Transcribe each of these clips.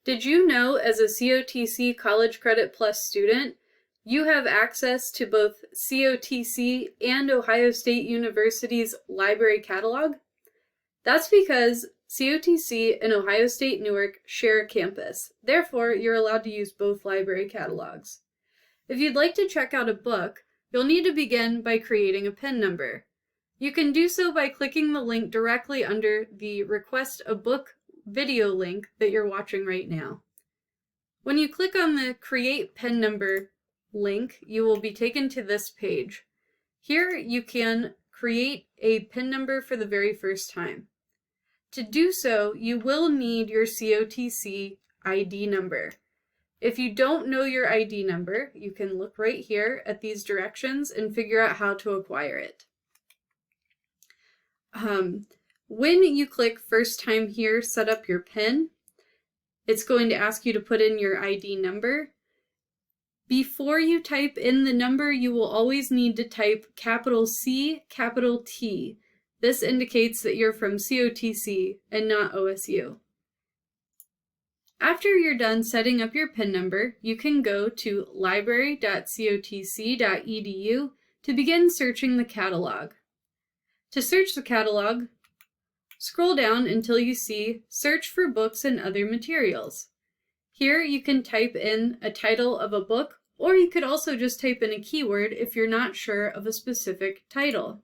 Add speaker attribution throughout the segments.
Speaker 1: Did you know, as a COTC College Credit Plus student, you have access to both COTC and Ohio State University's library catalog? That's because COTC and Ohio State Newark share a campus. Therefore, you're allowed to use both library catalogs. If you'd like to check out a book, you'll need to begin by creating a PIN number. You can do so by clicking the link directly under the Request a Book video link that you're watching right now. When you click on the Create PIN Number link, you will be taken to this page. Here you can create a PIN number for the very first time. To do so, you will need your COTC ID number. If you don't know your ID number, you can look right here at these directions and figure out how to acquire it. When you click first time here, set up your PIN, it's going to ask you to put in your ID number. Before you type in the number, you will always need to type capital C, capital T. This indicates that you're from COTC and not OSU. After you're done setting up your PIN number, you can go to library.cotc.edu to begin searching the catalog. To search the catalog, scroll down until you see Search for Books and Other Materials. Here you can type in a title of a book, or you could also just type in a keyword if you're not sure of a specific title.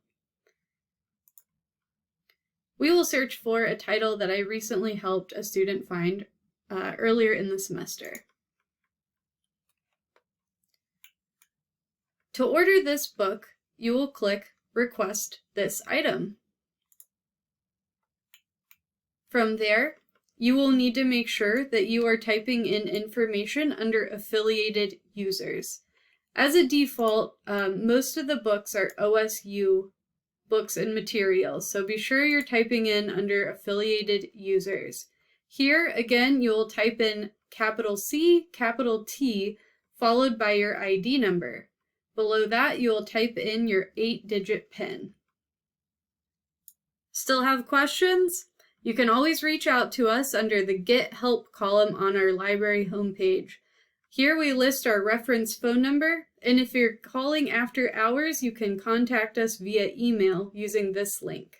Speaker 1: We will search for a title that I recently helped a student find earlier in the semester. To order this book, you will click Request this item. From there, you will need to make sure that you are typing in information under affiliated users. As a default, most of the books are OSU books and materials, so be sure you're typing in under affiliated users. Here, again, you will type in capital C, capital T, followed by your ID number. Below that, you will type in your 8-digit PIN. Still have questions? You can always reach out to us under the Get Help column on our library homepage. Here we list our reference phone number, and if you're calling after hours, you can contact us via email using this link.